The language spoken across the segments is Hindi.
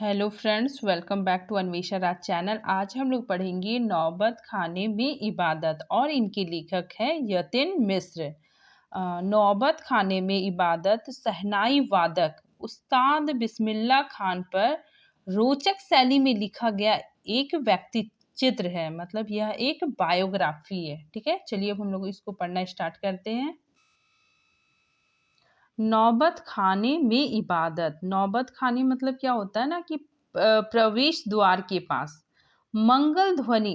Hello friends, welcome back to Anvesha Raj channel. आज हम लोग पढ़ेंगे नौबत खाने में इबादत और इनके लेखक हैं यतिन मिश्र। नौबत खाने में इबादत शहनाई वादक उस्ताद बिस्मिल्लाह खान पर रोचक शैली में लिखा गया एक व्यक्ति चित्र है। मतलब यह एक बायोग्राफी है। ठीक है, चलिए अब हम लोग इसको पढ़ना स्टार्ट करते हैं। नौबत खाने में इबादत। नौबत खाने मतलब क्या होता है ना कि प्रवेश द्वार के पास मंगल ध्वनि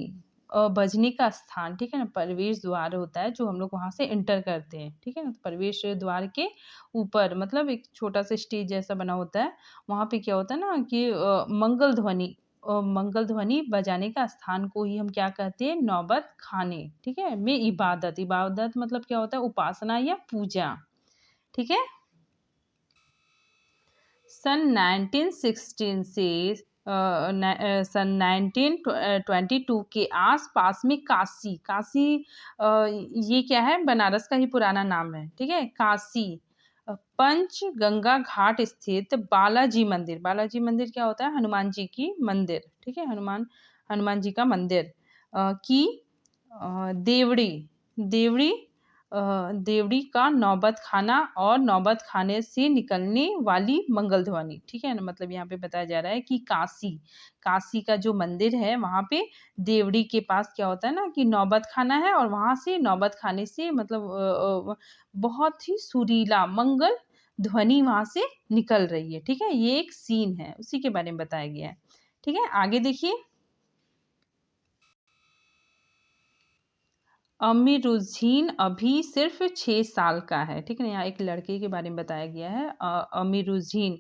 बजने का स्थान। ठीक है ना, प्रवेश द्वार होता है जो हम लोग वहां से एंटर करते हैं। ठीक है ना, तो प्रवेश द्वार के ऊपर मतलब एक छोटा सा स्टेज जैसा बना होता है। वहां पे क्या होता है ना कि मंगल ध्वनि बजाने का स्थान को ही हम क्या कहते हैं, नौबत खाने। ठीक है, में इबादत। इबादत मतलब क्या होता है, उपासना या पूजा। ठीक है। सन 1916 से सन 1922 के आसपास में काशी काशी ये क्या है, बनारस का ही पुराना नाम है। ठीक है, काशी पंच गंगा घाट स्थित बालाजी मंदिर। बालाजी मंदिर क्या होता है, हनुमान जी की मंदिर। ठीक है, हनुमान जी का मंदिर की देवड़ी देवड़ी देवड़ी का नौबत खाना और नौबत खाने से निकलने वाली मंगल ध्वनि। ठीक है ना, मतलब यहाँ पे बताया जा रहा है कि काशी का जो मंदिर है वहां पे देवड़ी के पास क्या होता है ना कि नौबत खाना है, और वहां से नौबत खाने से मतलब बहुत ही सुरीला मंगल ध्वनि वहां से निकल रही है। ठीक है, ये एक सीन है, उसी के बारे में बताया गया है। ठीक है, आगे देखिए। अमीरुज़ीन अभी सिर्फ 6 साल का है। ठीक है ना, यहाँ एक लड़के के बारे में बताया गया है। अमीरुज़ीन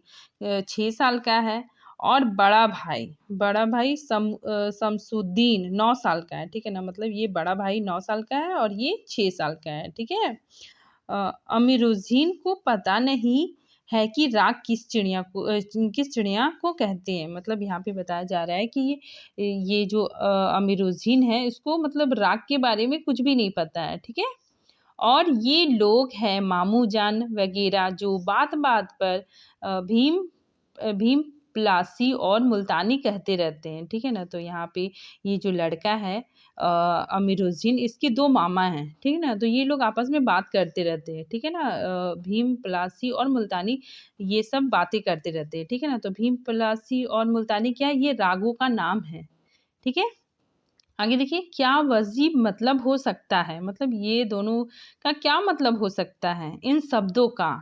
6 साल का है, और बड़ा भाई शमसुद्दीन 9 साल का है। ठीक है ना, मतलब ये बड़ा भाई 9 साल का है और ये 6 साल का है। ठीक है। अमीरुज़ीन को पता नहीं है कि राग किस चिड़िया को कहते हैं। मतलब यहाँ पे बताया जा रहा है कि ये जो अमीरुज़ीन है, इसको मतलब राग के बारे में कुछ भी नहीं पता है। ठीक है, और ये लोग हैं मामू जान वगैरह जो बात बात पर भीम प्लासी और मुल्तानी कहते रहते हैं। ठीक है ना, तो यहाँ पे ये जो लड़का है अमीरुद्दीन, इसके 2 मामा हैं। ठीक है ना, तो ये लोग आपस में बात करते रहते हैं। ठीक है ना, भीम प्लासी और मुल्तानी ये सब बातें करते रहते हैं। ठीक है ना, तो भीम प्लासी और मुल्तानी क्या है, ये रागों का नाम है। ठीक है, आगे देखिए। क्या वजीब मतलब हो सकता है, मतलब ये दोनों का क्या मतलब हो सकता है इन शब्दों का।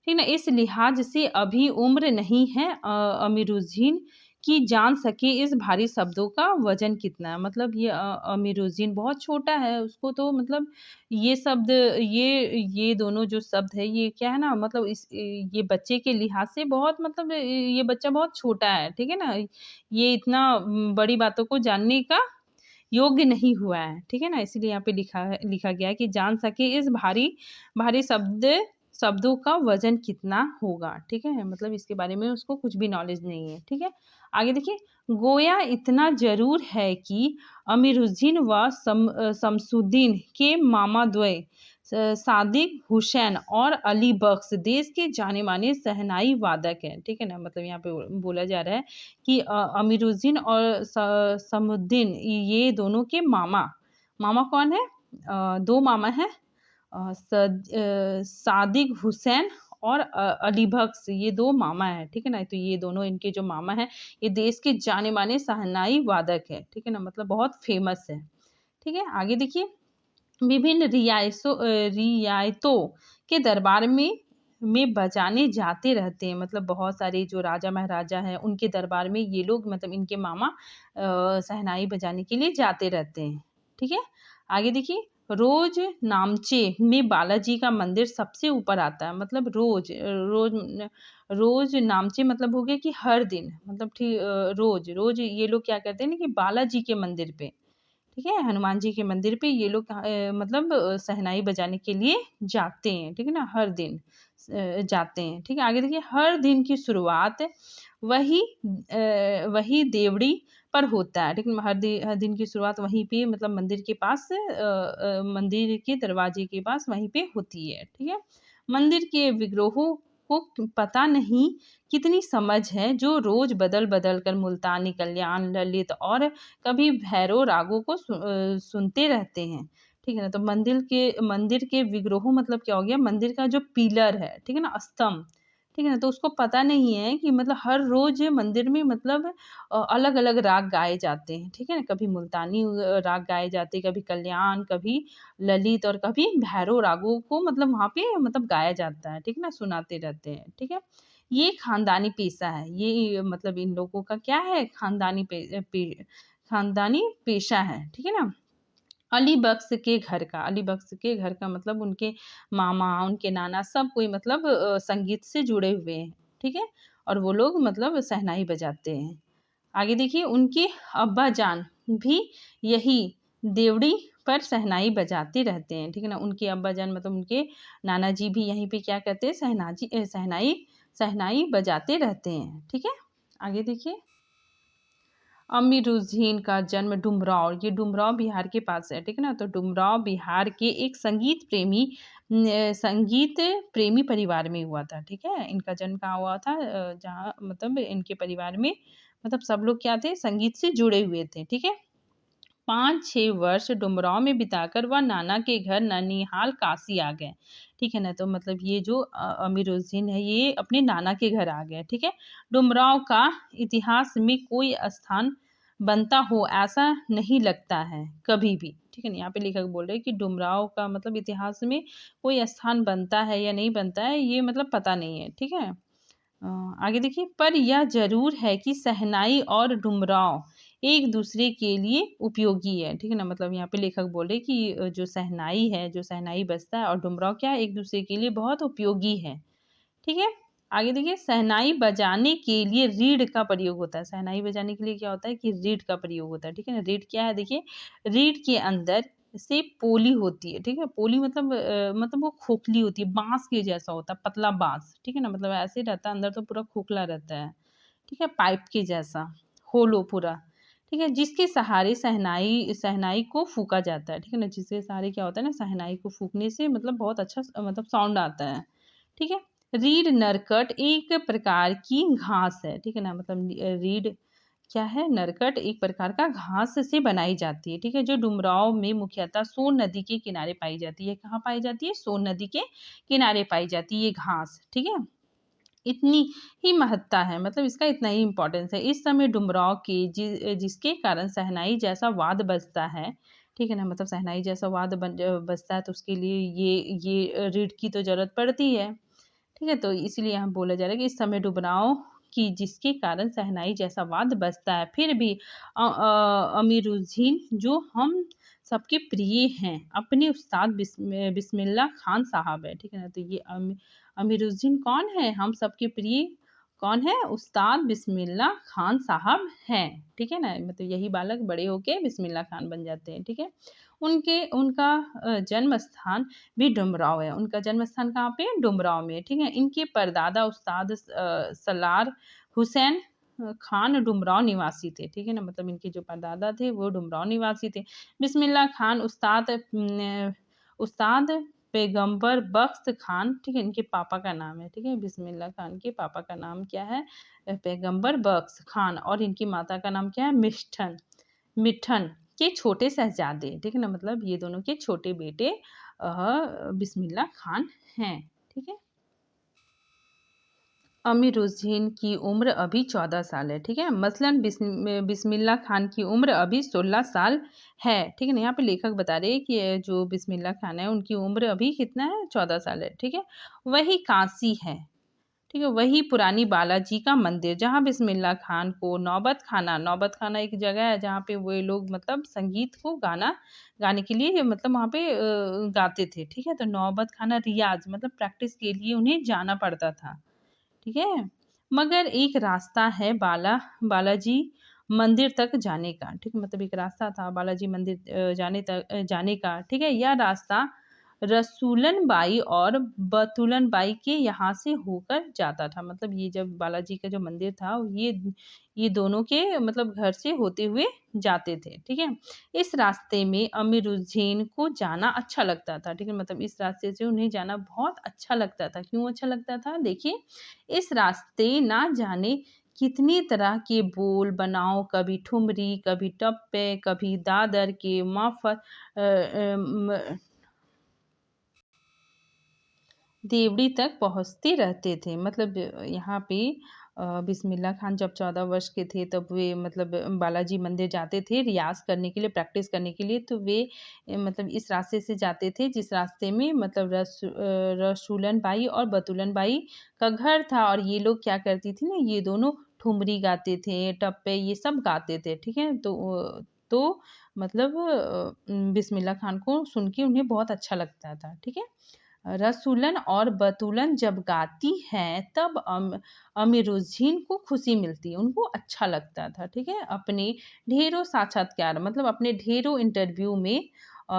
ठीक ना, इस लिहाज से अभी उम्र नहीं है अमीरुद्दीन की जान सके इस भारी शब्दों का वजन कितना है। मतलब ये अमीरुद्दीन बहुत छोटा है, उसको तो मतलब ये शब्द ये दोनों जो शब्द है, ये क्या है ना, मतलब ये बच्चे के लिहाज से बहुत मतलब ये बच्चा बहुत छोटा है। ठीक है ना, ये इतना बड़ी बातों को जानने का योग्य नहीं हुआ है। ठीक है ना, इसीलिए यहाँ पे लिखा गया है कि जान सके इस भारी भारी शब्दों का वजन कितना होगा। ठीक है, मतलब इसके बारे में उसको कुछ भी नॉलेज नहीं है। ठीक है, आगे देखिए। गोया इतना जरूर है कि अमीरुद्दीन व शमसुद्दीन के मामा द्वय सादिक हुसैन और अली बख्श देश के जाने माने शहनाई वादक हैं। ठीक है ना, मतलब यहाँ पे बोला जा रहा है कि अमीरुद्दीन और समुद्दीन ये दोनों के मामा मामा कौन है, 2 मामा हैं। सादिक हुसैन और अली बख्श, ये 2 मामा हैं। ठीक है ना, तो ये दोनों इनके जो मामा हैं, ये देश के जाने माने शहनाई वादक है। ठीक है ना, मतलब बहुत फेमस है। ठीक है, आगे देखिए। विभिन्न रियायतों के दरबार में बजाने जाते रहते हैं। मतलब बहुत सारे जो राजा महाराजा हैं, उनके दरबार में ये लोग मतलब इनके मामा शहनाई बजाने के लिए जाते रहते हैं। ठीक है, आगे देखिए। रोज नामचे में बालाजी का मंदिर सबसे ऊपर आता है। मतलब रोज नामचे मतलब हो गया कि हर दिन, मतलब ठीक रोज रोज ये लोग क्या करते हैं ना कि बालाजी के मंदिर पे, ठीक है, हनुमान जी के मंदिर पे ये लोग मतलब शहनाई बजाने के लिए जाते हैं। ठीक है ना, हर दिन जाते हैं। ठीक है, आगे देखिए। हर दिन की शुरुआत वही देवड़ी पर होता है। ठीक है, हर दिन की शुरुआत वहीं पे मतलब मंदिर के पास मंदिर के दरवाजे के पास वहीं पे होती है। ठीक है, मंदिर के विग्रहों को पता नहीं कितनी समझ है, जो रोज बदल बदल कर मुल्तानी, कल्याण, ललित और कभी भैरव रागों को सुनते रहते हैं। ठीक है ना। तो मंदिर के विग्रहों मतलब क्या हो गया, मंदिर का जो पिलर है, ठीक है ना, स्तंभ, ठीक है ना, तो उसको पता नहीं है कि मतलब हर रोज मंदिर में मतलब अलग अलग राग गाए जाते हैं। ठीक है ना, कभी मुल्तानी राग गाए जाते हैं, कभी कल्याण, कभी ललित और कभी भैरव रागों को मतलब वहाँ पे मतलब गाया जाता है। ठीक है ना, सुनाते रहते हैं। ठीक है, ये खानदानी पेशा है, ये मतलब इन लोगों का क्या है, खानदानी पेशा है। ठीक है ना। अली बख्श के घर का मतलब उनके मामा, उनके नाना, सब कोई मतलब संगीत से जुड़े हुए हैं। ठीक है, और वो लोग मतलब शहनाई बजाते हैं। आगे देखिए, उनके अब्बा जान भी यही देवड़ी पर शहनाई बजाते रहते हैं। ठीक है ना, उनके अब्बा जान मतलब उनके नाना जी भी यहीं पे क्या कहते हैं, शहनाई शहनाई बजाते रहते हैं। ठीक है, आगे देखिए, अमीरुद्दीन का जन्म डुमराव, ये डुमराव बिहार के पास है। ठीक है ना, तो डुमराव बिहार के एक संगीत प्रेमी परिवार में हुआ था। ठीक है, इनका जन्म कहाँ हुआ था, जहाँ मतलब इनके परिवार में मतलब सब लोग क्या थे, संगीत से जुड़े हुए थे। ठीक है, 5-6 वर्ष डुमराव में बिताकर वह नाना के घर ननिहाल काशी आ गए। ठीक है ना, तो मतलब ये जो अमीरुद्दीन है, ये अपने नाना के घर आ गए। ठीक है, डुमराव का इतिहास में कोई स्थान बनता हो ऐसा नहीं लगता है कभी भी। ठीक है ना, यहाँ पे लेखक बोल रहे हैं कि डुमराव का मतलब इतिहास में कोई स्थान बनता है या नहीं बनता है, ये मतलब पता नहीं है। ठीक है, आगे देखिए, पर यह जरूर है कि शहनाई और डुमराव एक दूसरे के लिए उपयोगी है। ठीक है ना, मतलब यहाँ पे लेखक बोले कि जो शहनाई है, जो शहनाई बजता है, और डुमराव क्या है, एक दूसरे के लिए बहुत उपयोगी है। ठीक है, आगे देखिए, शहनाई बजाने के लिए रीढ़ का प्रयोग होता है। शहनाई बजाने के लिए क्या होता है कि रीढ़ का प्रयोग होता है। ठीक है ना, रीढ़ क्या है, देखिए, रीढ़ के अंदर से पोली होती है। ठीक है, पोली मतलब मतलब वो खोखली होती है, बांस के जैसा होता है, पतला बांस। ठीक है ना, मतलब ऐसे रहता है, अंदर तो पूरा खोखला रहता है। ठीक है, पाइप के जैसा, होलो पूरा। ठीक है, जिसके सहारे शहनाई शहनाई को फूका जाता है। ठीक है ना, जिसके सहारे क्या होता है ना, शहनाई को फूकने से मतलब बहुत अच्छा मतलब साउंड आता है। ठीक है, रीड नरकट एक प्रकार की घास है। ठीक है ना, मतलब रीड क्या है, नरकट एक प्रकार का घास से बनाई जाती है। ठीक है, जो डुमराव में मुख्यतः सोन नदी के किनारे पाई जाती है। कहाँ पाई जाती है, सोन नदी के किनारे पाई जाती है ये घास। ठीक है, इतनी ही महत्ता है, मतलब इसका इतना ही इम्पोर्टेंस है। इस समय डुमराव के जिसके कारण शहनाई जैसा वाद बजता है। ठीक है ना, मतलब शहनाई जैसा बजता है, तो उसके लिए ये रीढ़ की तो जरूरत पड़ती है। ठीक है, तो इसीलिए यहाँ बोला जा रहा है कि इस समय डुबराव की जिसके कारण शहनाई जैसा वाद बजता है, फिर भी अमीरुद्दीन जो हम सबके प्रिय हैं, अपने उस्ताद बिस्मिल्लाह खान साहब है। ठीक है ना, तो ये अमीरुद्दीन कौन है, हम सबके प्रिय कौन है, उस्ताद बिस्मिल्लाह खान साहब हैं। ठीक है ना, मतलब यही बालक बड़े होके बिस्मिल्लाह खान बन जाते हैं। ठीक है, उनका जन्म स्थान भी डुमराव है। उनका जन्म स्थान कहाँ पे, डुमराव में। ठीक है, इनके परदादा उस्ताद सलार हुसैन खान डुमराव निवासी थे। ठीक है ना, मतलब इनके जो परदादा थे वो डुमराव निवासी थे। बिस्मिल्लाह खान उस्ताद पैगंबर बख्त खान, ठीक है, इनके पापा का नाम है। ठीक है, बिस्मिल्लाह खान के पापा का नाम क्या है, पैगंबर बख्त खान, और इनकी माता का नाम क्या है, मिठन के छोटे शहजादे। ठीक है ना, मतलब ये दोनों के छोटे बेटे बिस्मिल्लाह खान हैं। ठीक है, अमीरुद्दीन की उम्र अभी 14 साल है। ठीक है, मसलन बिस्मिल्लाह खान की उम्र अभी 16 साल है। ठीक है ना, यहाँ पे लेखक बता रहे हैं कि जो बिस्मिल्लाह खान है उनकी उम्र अभी कितना है, 14 साल है। ठीक है, वही काशी है। ठीक है, वही पुरानी बालाजी का मंदिर जहाँ बिस्मिल्लाह खान को नौबत खाना एक जगह है जहाँ पे वो लोग मतलब संगीत को गाने के लिए मतलब वहाँ पे गाते थे। ठीक है, तो नौबत खाना रियाज मतलब प्रैक्टिस के लिए उन्हें जाना पड़ता था। ठीक है, मगर एक रास्ता है बालाजी मंदिर तक जाने का। ठीक है, मतलब एक रास्ता था बालाजी मंदिर जाने का। ठीक है, यह रास्ता रसूलन बाई और बतुलन बाई के यहाँ से होकर जाता था। मतलब ये जब बालाजी का जो मंदिर था ये दोनों के मतलब घर से होते हुए जाते थे, ठीक है। इस रास्ते में अमीरुद्दीन को जाना अच्छा लगता था, ठीक है। मतलब इस रास्ते से उन्हें जाना बहुत अच्छा लगता था। क्यों अच्छा लगता था? देखिए, इस रास्ते ना जाने कितनी तरह के बोल बनाओ, कभी ठुमरी, कभी टप्पे, कभी दादर के माफत देवड़ी तक पहुँचते रहते थे। मतलब यहाँ पे बिस्मिल्लाह खान जब 14 वर्ष के थे तब वे मतलब बालाजी मंदिर जाते थे रियाज़ करने के लिए, प्रैक्टिस करने के लिए। तो वे मतलब इस रास्ते से जाते थे जिस रास्ते में मतलब रसूलन बाई और बतुलन बाई का घर था। और ये लोग क्या करती थी ना, ये दोनों ठुमरी गाते थे, टप्पे ये सब गाते थे, ठीक है। तो मतलब बिस्मिल्लाह खान को सुन के उन्हें बहुत अच्छा लगता था, ठीक है। रसूलन और बतूलन जब गाती हैं तब अमीरुद्दीन को खुशी मिलती है, उनको अच्छा लगता था, ठीक है। अपने ढेरों साक्षात्कार मतलब अपने ढेरों इंटरव्यू में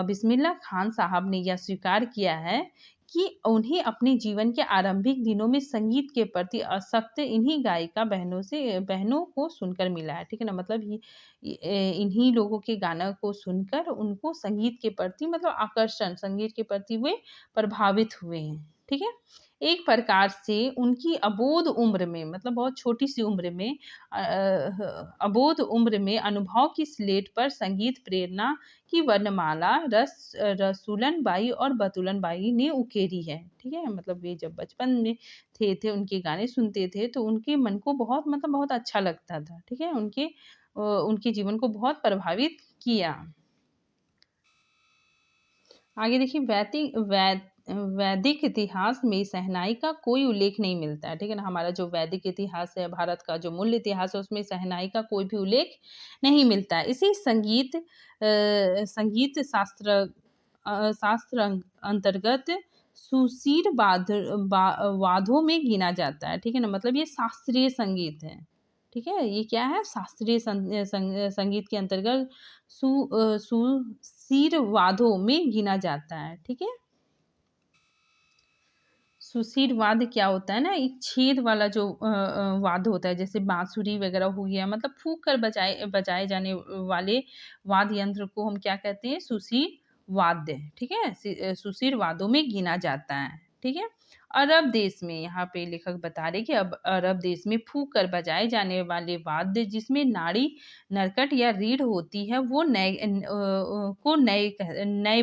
बिस्मिल्लाह खान साहब ने यह स्वीकार किया है कि उन्हें अपने जीवन के आरंभिक दिनों में संगीत के प्रति आसक्त इन्हीं गायिका बहनों को सुनकर मिला है, ठीक है ना। मतलब इन्हीं लोगों के गाना को सुनकर उनको संगीत के प्रति मतलब आकर्षण, संगीत के प्रति वे प्रभावित हुए हैं, ठीक है। एक प्रकार से उनकी अबोध उम्र में मतलब बहुत छोटी सी उम्र में अबोध उम्र में अनुभव की स्लेट पर संगीत प्रेरणा की वर्णमाला रसूलन बाई और बतुलन बाई ने उकेरी है, ठीक है। मतलब वे जब बचपन में थे उनके गाने सुनते थे तो उनके मन को बहुत मतलब बहुत अच्छा लगता था, ठीक है। उनके जीवन को बहुत प्रभावित किया। आगे देखिए, वैदिक इतिहास में शहनाई का कोई उल्लेख नहीं मिलता है, ठीक है ना। हमारा जो वैदिक इतिहास है, भारत का जो मूल इतिहास है, उसमें शहनाई का कोई भी उल्लेख नहीं मिलता है। इसी संगीत शास्त्र अंतर्गत सुशीर वादों में गिना जाता है, ठीक है ना। मतलब ये शास्त्रीय संगीत है, ठीक है। ये क्या है? शास्त्रीय संगीत के अंतर्गत सुशीर वादों में गिना जाता है, ठीक है। सुशीर वाद्य क्या होता है ना, एक छेद वाला जो वाद्य होता है, जैसे बांसुरी वगैरह हो गया, मतलब फूंक कर बजाए जाने वाले वाद्य यंत्र को हम क्या कहते हैं? सुशीर वाद्य, ठीक है। सुशीर वाद्यों में गिना जाता है, ठीक है। अरब देश में, यहाँ पे लेखक बता रहे कि अब अरब देश में फूंक कर बजाए जाने वाले वाद्य जिसमें नाड़ी नरकट या रीढ़ होती है वो नए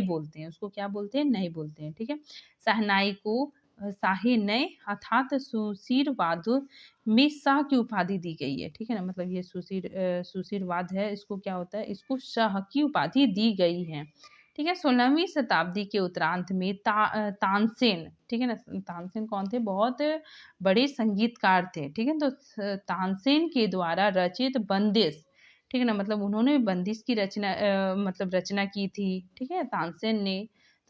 बोलते हैं। उसको क्या बोलते हैं? नए बोलते हैं, ठीक है। शहनाई को शाही नय अर्थात सुशीर वादों में शाह की उपाधि दी गई है, ठीक है ना। मतलब ये सुशीर वाद है, इसको क्या होता है? इसको शाह की उपाधि दी गई है, ठीक है। 16वीं शताब्दी के उत्तरार्ध में तानसेन, ठीक है ना। तानसेन कौन थे? बहुत बड़े संगीतकार थे, ठीक है। तो तानसेन के द्वारा रचित बंदिश, ठीक है ना। मतलब उन्होंने बंदिश की मतलब रचना की थी, ठीक है।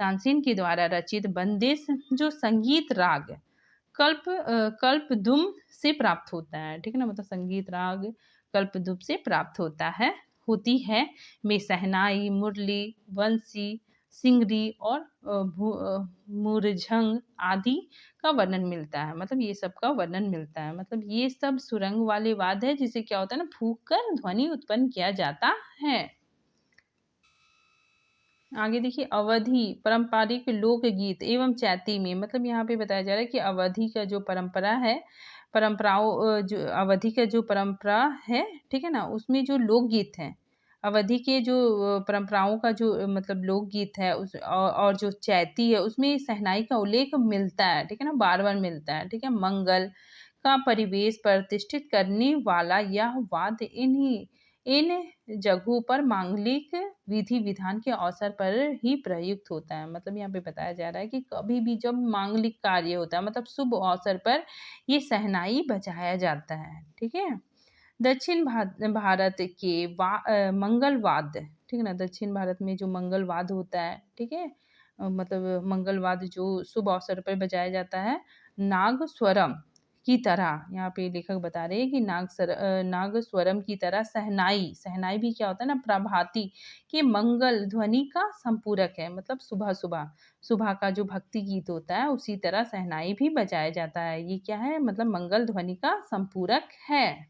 तानसेन के द्वारा रचित बंदिश जो संगीत राग कल्पद्रुम से प्राप्त होता है, ठीक है ना। मतलब संगीत राग कल्पद्रुम से प्राप्त होती है में शहनाई, मुरली, बंसी, सिंगरी और मुरझंग आदि का वर्णन मिलता है। मतलब ये सब का वर्णन मिलता है। मतलब ये सब सुरंग वाले वाद्य है जिसे क्या होता है ना, फूंक कर ध्वनि उत्पन्न किया जाता है। आगे देखिए, अवधि पारंपरिक लोकगीत एवं चैती में, मतलब यहाँ पे बताया जा रहा है कि अवधि का जो परंपरा है, जो अवधि का जो परंपरा है, ठीक है ना, उसमें जो लोकगीत है, अवधि के जो परंपराओं का जो मतलब लोकगीत है उस और जो चैती है उसमें शहनाई का उल्लेख मिलता है, ठीक है ना, बार बार मिलता है, ठीक है। मंगल का परिवेश प्रतिष्ठित करने वाला यह वाद्य इन जगहों पर मांगलिक विधि विधान के अवसर पर ही प्रयुक्त होता है। मतलब यहाँ पे बताया जा रहा है कि कभी भी जब मांगलिक कार्य होता है, मतलब शुभ अवसर पर ये शहनाई बजाया जाता है, ठीक है। दक्षिण भारत के मंगल वाद्य, ठीक है ना। दक्षिण भारत में जो मंगल वाद्य होता है, ठीक है, मतलब मंगल वाद्य जो शुभ अवसर पर बजाया जाता है, नागस्वरम की तरह, यहाँ पे लेखक बता रहे हैं कि नागस्वरम की तरह शहनाई, शहनाई भी क्या होता है ना, प्रभाती के मंगल ध्वनि का संपूरक है। मतलब सुबह सुबह सुबह का जो भक्ति गीत होता है उसी तरह शहनाई भी बजाया जाता है। ये क्या है, मतलब मंगल ध्वनि का संपूरक है।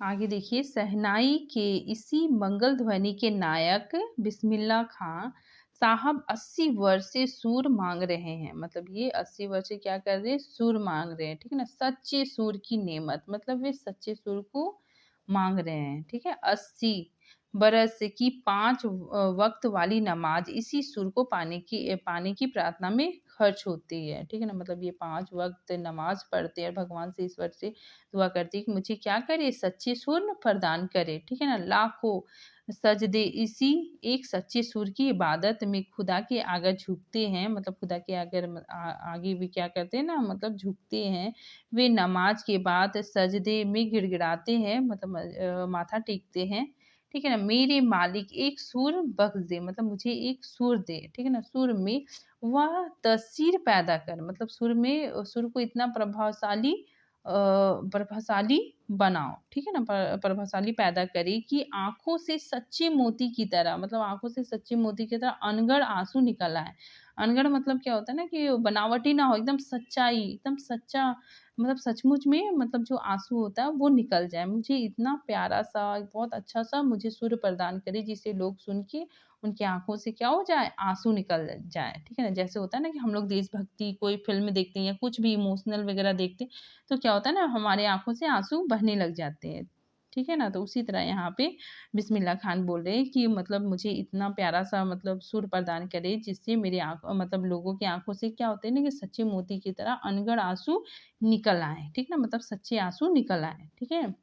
आगे देखिए, शहनाई के इसी मंगल ध्वनि के नायक बिस्मिल्लाह खां साहब 80 वर्ष से सूर मांग रहे हैं। मतलब ये 80 वर्ष से क्या कर रहे हैं, सूर मांग रहे हैं, ठीक है ना। सच्चे सूर की नेमत, मतलब वे सच्चे सूर को मांग रहे हैं, ठीक है। 80 बरस की 5 वक्त वाली नमाज इसी सुर को पाने की प्रार्थना में खर्च होती है, ठीक है ना। मतलब ये 5 वक्त नमाज पढ़ते हैं, भगवान से ईश्वर से दुआ करती है कि मुझे क्या करे, सच्चे सुर प्रदान करे, ठीक है ना। लाखों सजदे इसी एक सच्चे सुर की इबादत में खुदा के आगे झुकते हैं। मतलब खुदा के आगे भी क्या करते हैं ना, मतलब झुकते हैं। वे नमाज के बाद सजदे में गिड़गिड़ाते हैं, मतलब माथा टेकते हैं, ठीक है ना। मेरे मालिक एक सुर बख्श दे, मतलब मुझे एक सुर दे, ठीक है ना। सुर में वह तस्वीर पैदा कर, मतलब सुर को इतना प्रभावशाली बनाओ, ठीक है ना। प्रभावशाली पैदा करे कि आंखों से सच्चे मोती की तरह, मतलब आंखों से सच्चे मोती की तरह अनगढ़ आंसू निकल आए। अनगढ़ मतलब क्या होता है ना, कि बनावटी ना हो, एकदम सच्चाई, एकदम सच्चा, मतलब सचमुच में, मतलब जो आंसू होता है वो निकल जाए। मुझे इतना प्यारा सा, बहुत अच्छा सा मुझे सुर प्रदान करे जिसे लोग सुन के उनकी आँखों से क्या हो जाए, आँसू निकल जाए, ठीक है ना। जैसे होता है ना कि हम लोग देशभक्ति कोई फ़िल्म देखते हैं या कुछ भी इमोशनल वगैरह देखते हैं, तो क्या होता है ना, हमारे आँखों से आँसू बहने लग जाते हैं, ठीक है ना। तो उसी तरह यहाँ पे बिस्मिल्लाह खान बोल रहे हैं कि मतलब मुझे इतना प्यारा-सा मतलब सुर प्रदान करे जिससे मेरी मतलब लोगों की आँखों से क्या होते हैं ना, कि सच्चे मोती की तरह अनगढ़ आँसू निकल आएँ, ठीक ना, मतलब सच्चे आँसू निकल आएँ, ठीक है।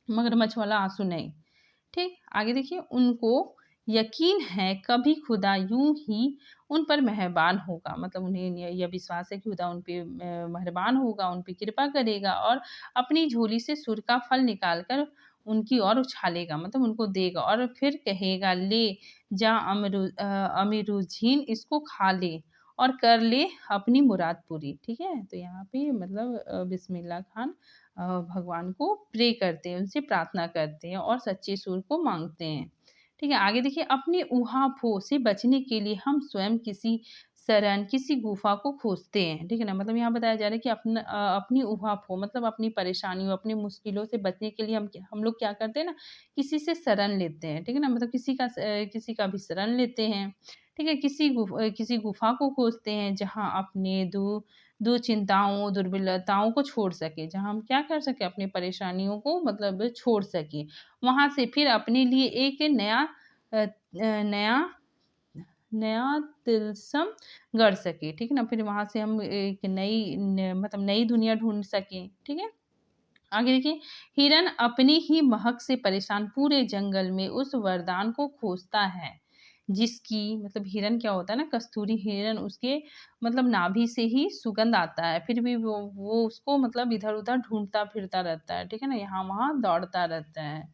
मगरमच्छ वाला आँसू नहीं। ठीक, आगे देखिए, उनको यकीन है कभी खुदा यूं ही उन पर मेहरबान होगा। मतलब उन्हें यह विश्वास है कि खुदा उन पे मेहरबान होगा, उन पे कृपा करेगा और अपनी झोली से सुर का फल निकाल कर उनकी ओर उछालेगा, मतलब उनको देगा और फिर कहेगा, ले जा अमीरुद्दीन, इसको खा ले और कर ले अपनी मुराद पूरी, ठीक है। तो यहाँ पे मतलब बिस्मिल्लाह खान भगवान को प्रे करते हैं, उनसे प्रार्थना करते हैं और सच्चे सुर को माँगते हैं। ठीक है, आगे देखिए, अपने ऊहा-पोह से बचने के लिए हम स्वयं किसी शरण, किसी गुफ़ा को खोजते हैं, ठीक है ना? मतलब यहाँ बताया जा रहा है कि अपनी ऊहा-पोह, मतलब अपनी परेशानियों, अपनी मुश्किलों से बचने के लिए हम लोग क्या करते हैं ना, किसी से शरण लेते हैं, ठीक है ना? मतलब किसी का भी शरण लेते हैं, ठीक है? किसी गुफ़ा को खोजते हैं जहाँ अपने दुचिंताओं, दुर्बलताओं को छोड़ सकें, जहाँ हम क्या कर सकें, अपनी परेशानियों को मतलब छोड़ सकें। वहाँ से फिर अपने लिए एक नया नया तिलस्म गढ़ सकें, ठीक है ना? फिर वहाँ से हम एक मतलब नई दुनिया ढूँढ सकें, ठीक है? आगे देखिए, हिरन अपनी ही महक से परेशान पूरे जंगल में उस वरदान को खोजता है, जिसकी मतलब हिरन क्या होता है ना, कस्तूरी हिरन, उसके मतलब नाभि से ही सुगंध आता है, फिर भी वो उसको मतलब इधर-उधर ढूँढता फिरता रहता है, ठीक है ना? यहाँ-वहाँ दौड़ता रहता है।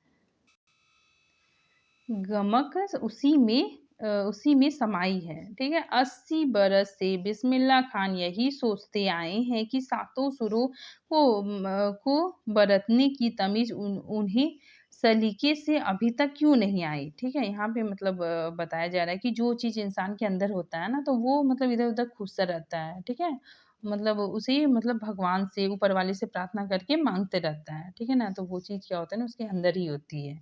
गमक उसी में समाई है, ठीक है। 80 बरस से बिस्मिल्लाह खान यही सोचते आए हैं कि सातों सुरों को बरतने की तमीज़ उन्हें सलीके से अभी तक क्यों नहीं आई, ठीक है। यहाँ पे मतलब बताया जा रहा है कि जो चीज़ इंसान के अंदर होता है ना, तो वो मतलब इधर-उधर खोजता रहता है, ठीक है। मतलब उसे मतलब भगवान से, ऊपर वाले से प्रार्थना करके माँगते रहता है, ठीक है ना। तो वो चीज़ क्या होता है ना, उसके अंदर ही होती है,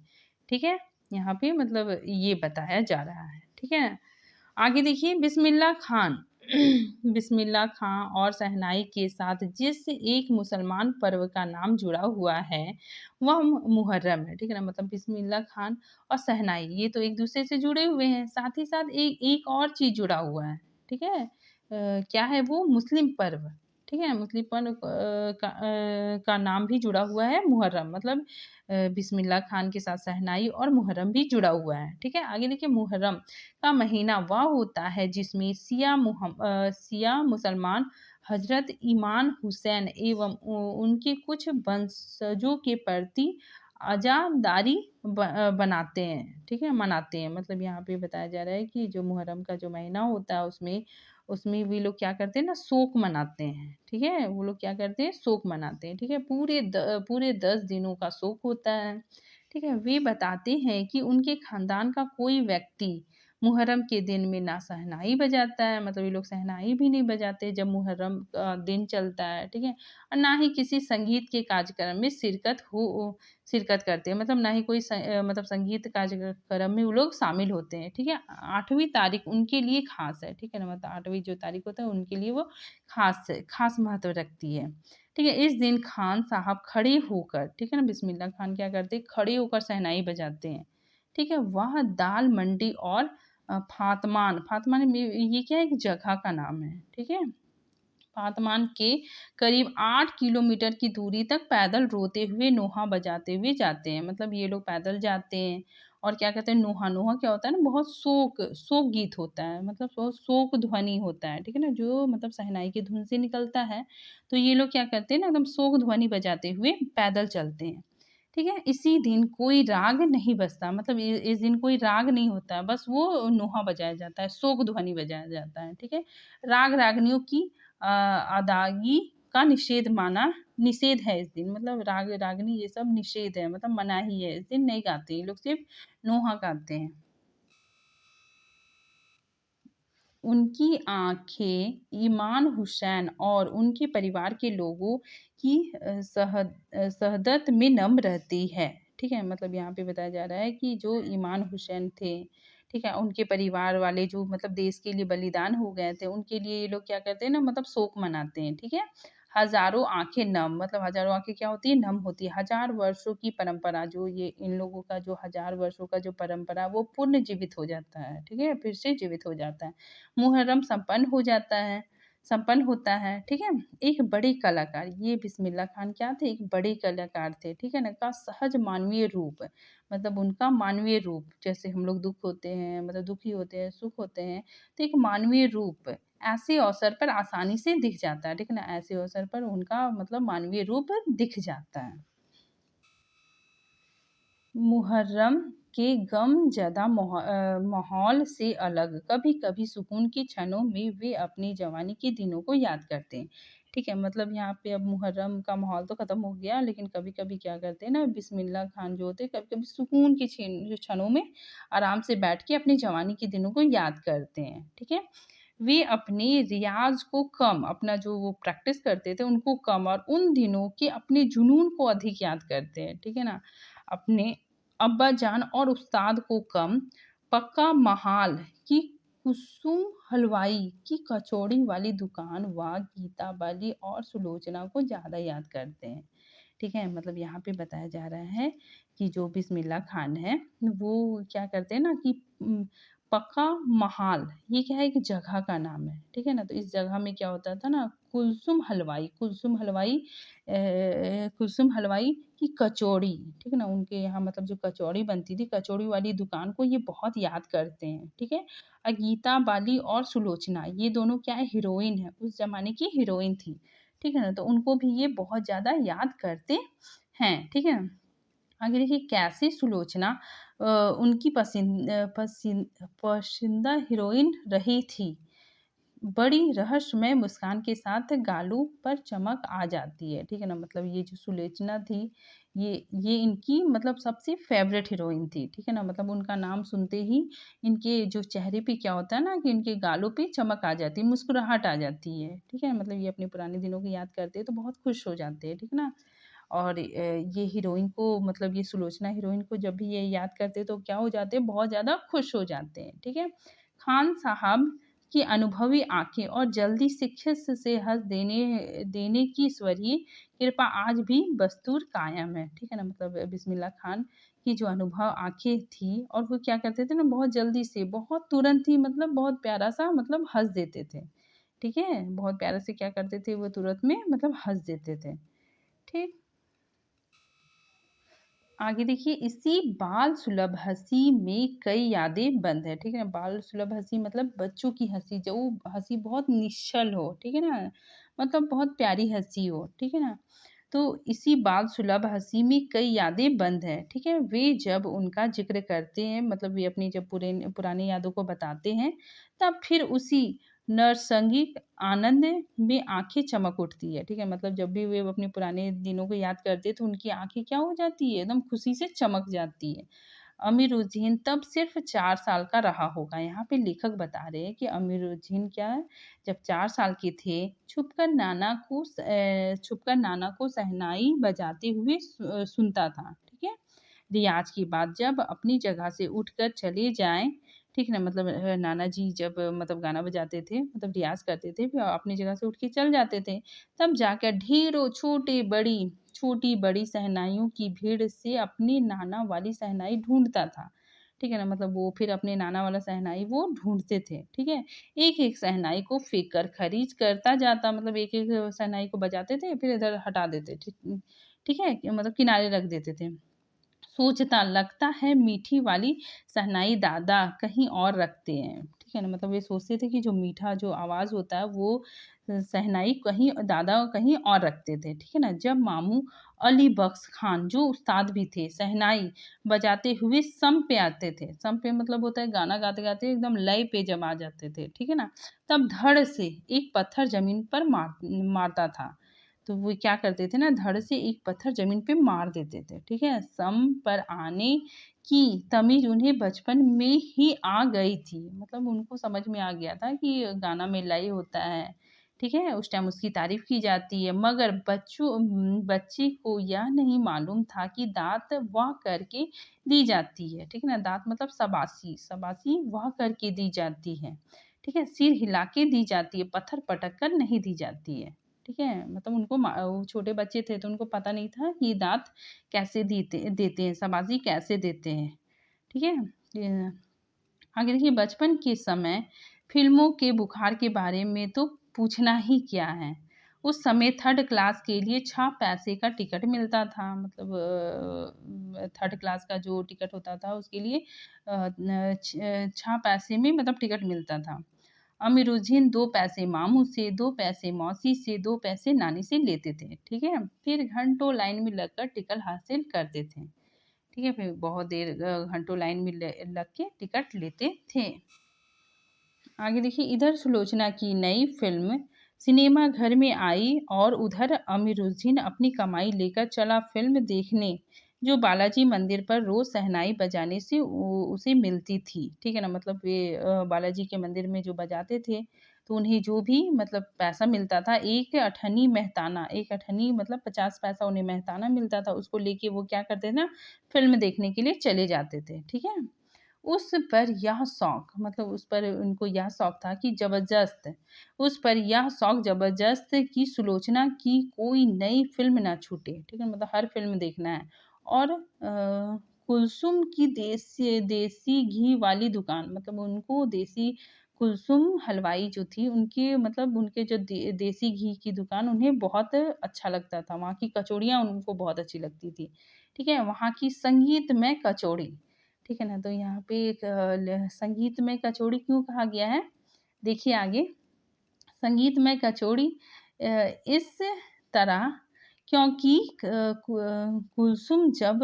ठीक है। यहाँ पे मतलब ये बताया जा रहा है, ठीक है। आगे देखिए, बिस्मिल्लाह खान बिस्मिल्लाह खां और शहनाई के साथ जिस एक मुसलमान पर्व का नाम जुड़ा हुआ है, वह मुहर्रम है, ठीक है ना। मतलब बिस्मिल्लाह खान और शहनाई ये तो एक दूसरे से जुड़े हुए हैं, साथ ही साथ एक और चीज़ जुड़ा हुआ है, ठीक है। क्या है वो, मुस्लिम पर्व, ठीक है। मुस्लिम पर्व का नाम भी जुड़ा हुआ है, मुहर्रम। मतलब बिस्मिल्लाह खान के साथ शहनाई और मुहर्रम भी जुड़ा हुआ है, ठीक है। आगे देखिए, मुहर्रम का महीना वह होता है जिसमें शिया मुसलमान हज़रत इमाम हुसैन एवं उनके कुछ वंशजों के प्रति अज़ादारी बनाते हैं, ठीक है, मनाते हैं। मतलब यहाँ पे बताया जा रहा है कि जो मुहर्रम का जो महीना होता है उसमें उसमें भी लोग क्या करते हैं ना, शोक मनाते हैं। ठीक है, वो लोग क्या करते हैं, शोक मनाते हैं। ठीक है, पूरे 10 दिनों का शोक होता है। ठीक है, वे बताते हैं कि उनके खानदान का कोई व्यक्ति मुहर्रम के दिन में ना शहनाई बजाता है, मतलब ये लोग शहनाई भी नहीं बजाते जब मुहर्रम का दिन चलता है। ठीक है, और ना ही किसी संगीत के कार्यक्रम में शिरकत करते हैं, मतलब ना ही कोई मतलब संगीत कार्यक्रम में वो लोग शामिल होते हैं। ठीक है, 8वीं तारीख उनके लिए खास है। ठीक है ना, मतलब 8वीं जो तारीख होता है उनके लिए वो खास महत्व रखती है। ठीक है, इस दिन खान साहब खड़े होकर, ठीक है ना, बिस्मिल्लाह खान क्या करते हैं, खड़े होकर शहनाई बजाते हैं। ठीक है, वह दाल मंडी और फातमान में, ये क्या है, एक जगह का नाम है। ठीक है, फातमान के करीब 8 किलोमीटर की दूरी तक पैदल रोते हुए नोहा बजाते हुए जाते हैं। मतलब ये लोग पैदल जाते हैं और क्या कहते हैं, नोहा नोहा क्या होता है ना, बहुत शोक गीत होता है, मतलब शोक ध्वनि होता है। ठीक है ना, जो मतलब शहनाई की धुन से निकलता है। तो ये लोग क्या करते हैं ना, एकदम शोक ध्वनि बजाते हुए पैदल चलते हैं। ठीक है, इसी दिन कोई राग नहीं बजता, मतलब इस दिन कोई राग नहीं होता है, बस वो नोहा बजाया जाता है, शोक ध्वनि बजाया जाता है। ठीक है, राग रागनियों की अदायगी का निषेध है इस दिन, मतलब राग रागनी ये सब निषेध है, मतलब मनाही है, इस दिन नहीं गाते, ये लोग सिर्फ नोहा गाते हैं। उनकी आंखें ईमान हुसैन और उनके परिवार के लोगों की शहादत में नम रहती है। ठीक है, मतलब यहाँ पे बताया जा रहा है कि जो ईमान हुसैन थे, ठीक है, उनके परिवार वाले जो मतलब देश के लिए बलिदान हो गए थे, उनके लिए ये लोग क्या करते हैं ना, मतलब शोक मनाते हैं। ठीक है, हजारों आंखें नम, मतलब हजारों आंखें क्या होती है, नम होती है। हजार वर्षों की परंपरा, जो ये इन लोगों का जो हजार वर्षों का जो परंपरा, वो पुनर्जीवित हो जाता है। ठीक है, फिर से जीवित हो जाता है। मुहर्रम संपन्न होता है। ठीक है, एक बड़े कलाकार, ये बिस्मिल्लाह खान क्या थे, एक बड़े कलाकार थे। ठीक है ना, का सहज मानवीय रूप, मतलब उनका मानवीय रूप, जैसे हम लोग दुख होते हैं, मतलब दुखी होते हैं, सुख होते हैं, तो एक मानवीय रूप ऐसे अवसर पर आसानी से दिख जाता है। ठीक है ना, ऐसे अवसर पर उनका मतलब मानवीय रूप दिख जाता है। मुहर्रम के गमज़दा माहौल से अलग, कभी-कभी सुकून के क्षणों में वे अपनी जवानी के दिनों को याद करते हैं। ठीक है, मतलब यहाँ पे अब मुहर्रम का माहौल तो ख़त्म हो गया, लेकिन कभी-कभी क्या करते हैं ना, बिस्मिल्लाह खान जो होते हैं, कभी-कभी सुकून के क्षणों में आराम से बैठ के अपनी जवानी के दिनों को याद करते हैं। ठीक है? वे अपने रियाज़ को कम, अपना जो वो प्रैक्टिस करते थे उनको कम, और उन दिनों के अपने जुनून को अधिक याद करते हैं। ठीक है ना? अपने अब्बा जान और उस्ताद को कम, पक्का महाल की कुसुम हलवाई की कचौड़ी वाली दुकान व गीता बाली और सुलोचना को ज़्यादा याद करते हैं। ठीक है, मतलब यहाँ पे बताया जा रहा है कि जो बिस्मिल्लाह खान है, वो क्या करते हैं ना कि पक्का महाल, ये क्या है, एक जगह का नाम है। ठीक है ना, तो इस जगह में क्या होता था ना, कुलसुम हलवाई की कचौड़ी, ठीक है ना, उनके यहाँ मतलब जो कचौड़ी बनती थी, कचौड़ी वाली दुकान को ये बहुत याद करते हैं। ठीक है, गीता बाली और सुलोचना, ये दोनों क्या है, हीरोइन है, उस जमाने की हीरोइन थी। ठीक है ना, तो उनको भी ये बहुत ज़्यादा याद करते हैं। ठीक है, आगे देखिए, कैसे सुलोचना उनकी पसंदीदा हीरोइन रही थी। बड़ी रहस्यमय मुस्कान के साथ गालों पर चमक आ जाती है। ठीक है ना, मतलब ये जो सुलोचना थी, ये इनकी मतलब सबसे फेवरेट हीरोइन थी। ठीक है ना, मतलब उनका नाम सुनते ही इनके जो चेहरे पे क्या होता है ना, कि इनके गालों पे चमक आ जाती है, मुस्कुराहट आ जाती है। ठीक है, मतलब ये अपने पुराने दिनों को याद करते हैं तो बहुत खुश हो जाते हैं। ठीक है ना, और ये हीरोइन को, मतलब ये सुलोचना हीरोइन को जब भी ये याद करते हैं तो क्या हो जाते हैं, बहुत ज़्यादा खुश हो जाते हैं। ठीक है, खान साहब की अनुभवी आँखें और जल्दी शिक्षक से हँस देने की ईश्वरीय कृपा आज भी बस्तूर कायम है। ठीक है ना, मतलब बिस्मिल्लाह खान की जो अनुभव आँखें थी, और वो क्या करते थे ना, बहुत जल्दी से, बहुत तुरंत ही, मतलब बहुत प्यारा-सा मतलब हँस देते थे। ठीक है, बहुत प्यारा से क्या करते थे, वो तुरंत में मतलब हँस देते थे। ठीक। आगे देखिए, इसी बाल सुलभ हँसी में कई यादें बंद है। ठीक है ना, बाल सुलभ हँसी मतलब बच्चों की हँसी, जो हँसी बहुत निश्चल हो। ठीक है ना, मतलब बहुत प्यारी हँसी हो। ठीक है ना, तो इसी बाल सुलभ हँसी में कई यादें बंद है। ठीक है, वे जब उनका जिक्र करते हैं, मतलब वे अपनी जब पुरानी यादों को बताते हैं, तब फिर उसी नरसंगीत आनंद में आंखें चमक उठती है। ठीक है, मतलब जब भी वे अपने पुराने दिनों को याद करते तो उनकी आंखें क्या हो जाती है, एकदम खुशी से चमक जाती है। अमीरुद्दीन तब सिर्फ 4 साल का रहा होगा। यहाँ पे लेखक बता रहे हैं कि अमीरुद्दीन क्या है, जब 4 साल के थे, छुपकर नाना को शहनाई बजाते हुए सुनता था। ठीक है, रियाज के बाद जब अपनी जगह से उठकर चले जाएं, ठीक ना, मतलब नाना जी जब मतलब गाना बजाते थे, मतलब रियाज करते थे, फिर अपनी जगह से उठ के चल जाते थे, तब जाकर ढेरों छोटी बड़ी शहनाइयों की भीड़ से अपनी नाना वाली शहनाई ढूंढता था। ठीक है ना, मतलब वो फिर अपने नाना वाला शहनाई वो ढूंढते थे। ठीक है, एक एक शहनाई को फेंक कर खरीज करता जाता, मतलब एक एक शहनाई को बजाते थे, फिर इधर हटा देते। ठीक ठीक है, मतलब किनारे रख देते थे। सोचता, लगता है मीठी वाली शहनाई दादा कहीं और रखते हैं। ठीक है ना, मतलब ये सोचते थे कि जो मीठा जो आवाज़ होता है वो शहनाई कहीं दादा कहीं और रखते थे। ठीक है ना, जब मामू अली बख्श खान जो उस्ताद भी थे, शहनाई बजाते हुए सम पे आते थे। सम पे मतलब होता है गाना गाते गाते एकदम लय पे जब आ जाते थे। ठीक है ना, तब धड़ से एक पत्थर जमीन पर मारता था। तो वो क्या करते थे ना, धड़ से एक पत्थर ज़मीन पे मार देते थे। ठीक है, सम पर आने की तमीज़ उन्हें बचपन में ही आ गई थी। मतलब उनको समझ में आ गया था कि गाना में लय होता है। ठीक है, उस टाइम उसकी तारीफ़ की जाती है, मगर बच्चे को यह नहीं मालूम था कि दाँत वाह करके दी जाती है। ठीक है ना, दाँत मतलब शाबाशी, शाबाशी वाह करके दी जाती है। ठीक है, सिर हिला के दी जाती है, पत्थर पटक कर नहीं दी जाती है। ठीक है, मतलब उनको वो छोटे बच्चे थे तो उनको पता नहीं था कि दाँत कैसे देते देते हैं, शाबाशी कैसे देते हैं। ठीक है, ये आगे देखिए, बचपन के समय फ़िल्मों के बुखार के बारे में तो पूछना ही क्या है। उस समय 3rd क्लास के लिए 6 पैसे का टिकट मिलता था, मतलब 3rd क्लास का जो टिकट होता था उसके लिए 6 पैसे में मतलब टिकट मिलता था। अमीरुद्दीन 2 पैसे मामू से, 2 पैसे मौसी से, 2 पैसे नानी से लेते थे। ठीक है, फिर घंटों लाइन में लगकर टिकट हासिल करते थे। ठीक है, फिर बहुत देर घंटों लाइन में लग के टिकट लेते थे। आगे देखिए, इधर सुलोचना की नई फिल्म सिनेमा घर में आई और उधर अमीरुद्दीन अपनी कमाई लेकर चला फिल्म देखने, जो बालाजी मंदिर पर रोज शहनाई बजाने से उसे मिलती थी। ठीक है ना, मतलब वे बालाजी के मंदिर में जो बजाते थे तो उन्हें जो भी मतलब पैसा मिलता था, एक अठनी मतलब 50 पैसा उन्हें मेहताना मिलता था, उसको लेके वो क्या करते थे ना, फिल्म देखने के लिए चले जाते थे। ठीक है, उस पर यह शौक मतलब उस पर उनको यह शौक था कि ज़बरदस्त उस पर यह शौक ज़बरदस्त कि सुलोचना की कोई नई फ़िल्म ना छूटे। ठीक है? मतलब हर फ़िल्म देखना है। और कुलसुम की देसी देसी घी वाली दुकान, मतलब उनको देसी कुलसुम हलवाई जो थी उनकी, मतलब उनके जो देसी घी की दुकान उन्हें बहुत अच्छा लगता था। वहाँ की कचौड़ियाँ उनको बहुत अच्छी लगती थी। ठीक है? वहाँ की संगीतमय कचौड़ी, ठीक है ना? तो यहाँ पे एक संगीतमय कचौड़ी क्यों कहा गया है? देखिए आगे, संगीतमय कचौड़ी इस तरह क्योंकि कुलसुम जब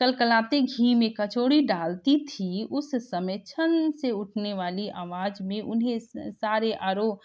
कलकलाते घी में कचौड़ी डालती थी, उस समय छन से उठने वाली आवाज़ में उन्हें सारे आरोह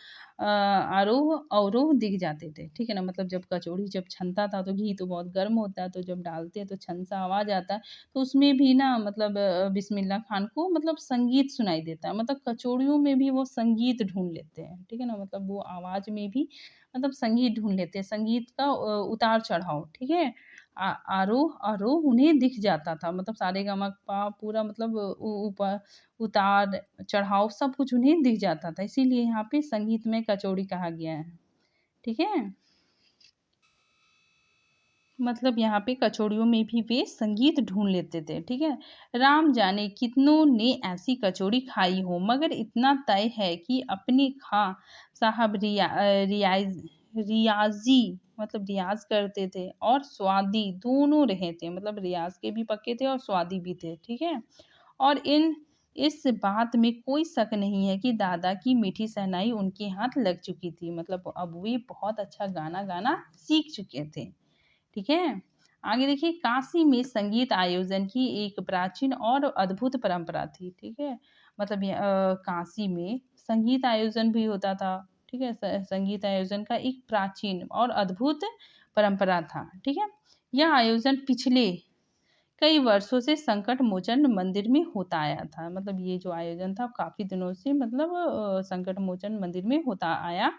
अवरोह दिख जाते थे। ठीक है ना? मतलब जब कचौड़ी जब छनता था तो घी तो बहुत गर्म होता है, तो जब डालते हैं तो छन सा आवाज़ आता है, तो उसमें भी ना मतलब बिस्मिल्लाह खान को मतलब संगीत सुनाई देता है। मतलब कचौड़ियों में भी वो संगीत ढूँढ लेते हैं। ठीक है ना? मतलब वो आवाज़ में भी मतलब संगीत ढूँढ लेते हैं, संगीत का उतार-चढ़ाव। ठीक है? आरोह-अवरोह उन्हें दिख जाता था। मतलब सारेगामापा पूरा मतलब ऊपर उतार-चढ़ाव सब कुछ उन्हें दिख जाता था। इसीलिए यहाँ पे संगीतमय कचौड़ी कहा गया है। ठीक है? मतलब यहाँ पे कचौड़ियों में भी वे संगीत ढूँढ लेते थे। ठीक है? राम जाने कितनों ने ऐसी कचौड़ी खाई हो, मगर इतना तय है कि अपने खां साहब रियाज़ी मतलब रियाज़ करते थे और स्वादी दोनों रहे थे। मतलब रियाज़ के भी पक्के थे और स्वादी भी थे। ठीक है? और इस बात में कोई शक नहीं है कि दादा की मीठी शहनाई उनके हाथ लग चुकी थी। मतलब अब वे बहुत अच्छा गाना गाना सीख चुके थे। ठीक है? आगे देखिए, काशी में संगीत आयोजन की एक प्राचीन और अद्भुत परंपरा थी। ठीक है? मतलब काशी में संगीत आयोजन भी होता था। ठीक है, संगीत आयोजन का एक प्राचीन और अद्भुत परंपरा था। ठीक है, यह आयोजन पिछले कई वर्षों से संकट मोचन मंदिर में होता आया था। मतलब ये जो आयोजन था काफी दिनों से मतलब संकट मोचन मंदिर में होता आया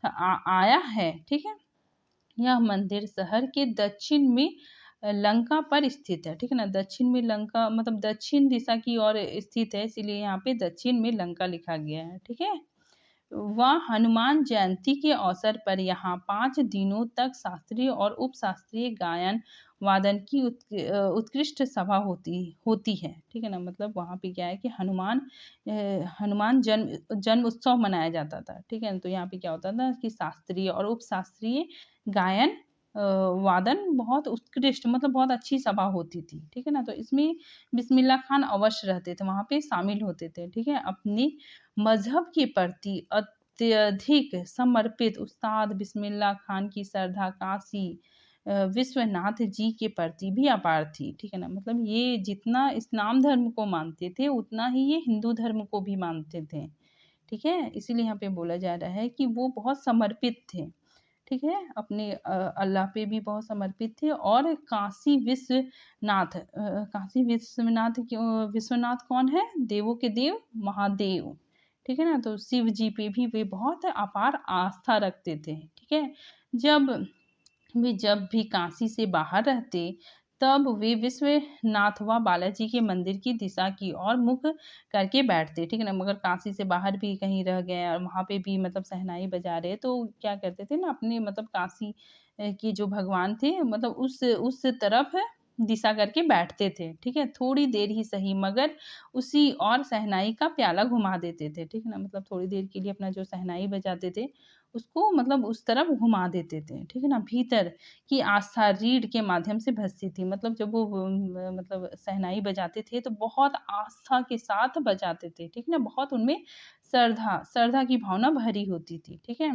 था, आया है। ठीक है, यह मंदिर शहर के दक्षिण में लंका पर स्थित है। ठीक है ना, दक्षिण में लंका मतलब दक्षिण दिशा की ओर स्थित है, इसीलिए यहाँ पे दक्षिण में लंका लिखा गया है। ठीक है, वह हनुमान जयंती के अवसर पर यहाँ 5 दिनों तक शास्त्रीय और उपशास्त्रीय गायन वादन की उत्कृष्ट सभा होती होती है। ठीक है ना, मतलब वहाँ पे क्या है कि हनुमान जन्म जन्म उत्सव मनाया जाता था। ठीक है, तो यहाँ पे क्या होता था कि शास्त्रीय और उपशास्त्रीय गायन वादन बहुत उत्कृष्ट मतलब बहुत अच्छी सभा होती थी। ठीक है ना, तो इसमें बिस्मिल्लाह खान अवश्य रहते थे, वहाँ पे शामिल होते थे। ठीक है, अपनी मजहब के प्रति अत्यधिक समर्पित उस्ताद बिस्मिल्लाह खान की श्रद्धा काशी विश्वनाथ जी के प्रति भी अपार थी। ठीक है ना, मतलब ये जितना इस्लाम धर्म को मानते थे उतना ही ये हिंदू धर्म को भी मानते थे। ठीक है, इसीलिए यहाँ पे बोला जा रहा है कि वो बहुत समर्पित थे। ठीक है, अपने अल्लाह पे भी बहुत समर्पित थे। और काशी विश्वनाथ विश्वनाथ कौन है? देवों के देव महादेव। ठीक है ना, तो शिव जी पे भी वे बहुत अपार आस्था रखते थे। ठीक है, जब भी काशी से बाहर रहते तब वे विश्वनाथ व बालाजी के मंदिर की दिशा की ओर मुख करके बैठते। ठीक है ना, मगर काशी से बाहर भी कहीं रह गए और वहाँ पे भी मतलब शहनाई बजा रहे तो क्या करते थे ना, अपने मतलब काशी के जो भगवान थे मतलब उस तरफ दिशा करके बैठते थे। ठीक है, थोड़ी देर ही सही मगर उसी और शहनाई का प्याला घुमा देते थे। ठीक है ना, मतलब थोड़ी देर के लिए अपना जो शहनाई बजाते थे उसको मतलब उस तरफ घुमा देते थे। ठीक है ना, भीतर की आस्था रीढ़ के माध्यम से भसती थी। मतलब जब वो मतलब शहनाई बजाते थे तो बहुत आस्था के साथ बजाते थे। ठीक है ना, बहुत उनमें श्रद्धा की भावना भरी होती थी। ठीक है,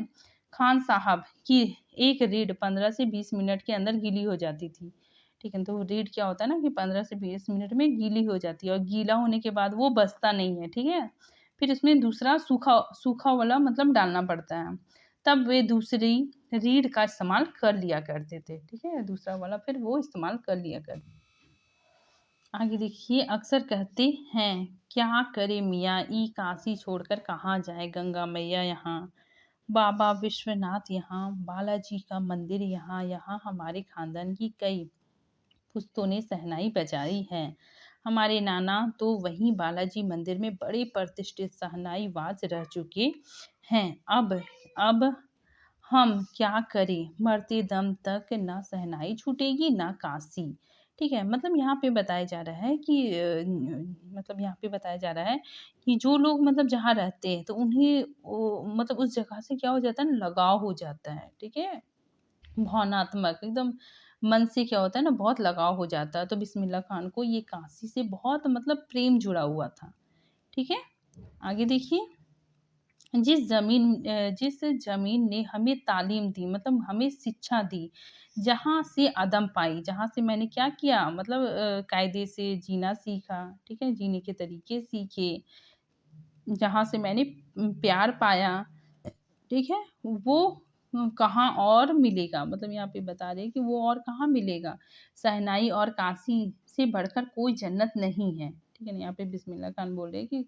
खान साहब की एक रीढ़ 15 से 20 मिनट के अंदर गीली हो जाती थी। ठीक है, तो रीढ़ क्या होता है ना कि 15 से 20 मिनट में गीली हो जाती है और गीला होने के बाद वो बसता नहीं है। ठीक है, फिर इसमें दूसरा सूखा सूखा वाला मतलब डालना पड़ता है, तब वे दूसरी रीढ़ का इस्तेमाल कर लिया करते थे। ठीक है, दूसरा वाला फिर वो इस्तेमाल कर लिया करते। आगे देखिए, अक्सर कहते हैं क्या करे मियाँ ई काशी छोड़कर कहाँ जाए, गंगा मैया यहाँ, बाबा विश्वनाथ यहाँ, बालाजी का मंदिर यहाँ, यहाँ हमारे खानदान की कई पुश्तों ने शहनाई बजाई है। हमारे नाना तो वहीं बालाजी मंदिर में बड़े प्रतिष्ठित शहनाई बाज रह चुके हैं। अब हम क्या करें, मरते दम तक ना शहनाई छूटेगी ना काशी। ठीक है, मतलब यहाँ पे बताया जा रहा है कि मतलब यहाँ पे बताया जा रहा है कि जो लोग मतलब जहाँ रहते हैं तो उन्हें मतलब उस जगह से क्या हो जाता है ना, लगाव हो जाता है। ठीक है, भावनात्मक एकदम मन से क्या होता है ना, बहुत लगाव हो जाता है। तो बिस्मिल्लाह खान को ये काशी से बहुत मतलब प्रेम जुड़ा हुआ था। ठीक है, आगे देखिए, जिस ज़मीन ने हमें तालीम दी मतलब हमें शिक्षा दी, जहाँ से अदम पाई, जहाँ से मैंने क्या किया मतलब कायदे से जीना सीखा। ठीक है, जीने के तरीके सीखे, जहाँ से मैंने प्यार पाया। ठीक है, वो कहाँ और मिलेगा, मतलब यहाँ पे बता रहे हैं कि वो और कहाँ मिलेगा। शहनाई और काशी से बढ़कर कोई जन्नत नहीं है। ठीक है ना, यहाँ पे बिस्मिल्लाह खान बोल रहे हैं कि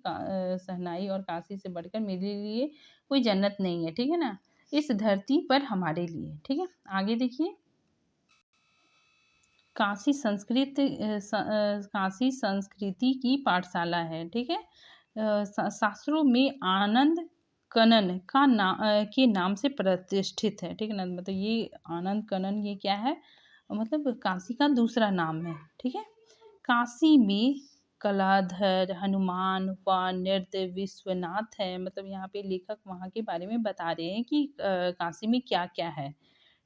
शहनाई और काशी से बढ़कर मेरे लिए कोई जन्नत नहीं है। ठीक है ना, इस धरती पर हमारे लिए। ठीक है, आगे देखिए, काशी संस्कृति की पाठशाला है। ठीक है, शास्त्रों में आनंद कनन के नाम से प्रतिष्ठित है। ठीक है ना, मतलब ये आनंद कनन ये क्या है, मतलब काशी का दूसरा नाम है। ठीक है, काशी में कलाधर हनुमान व नृत्य विश्वनाथ है। मतलब यहाँ पे लेखक वहाँ के बारे में बता रहे हैं कि काशी में क्या क्या है।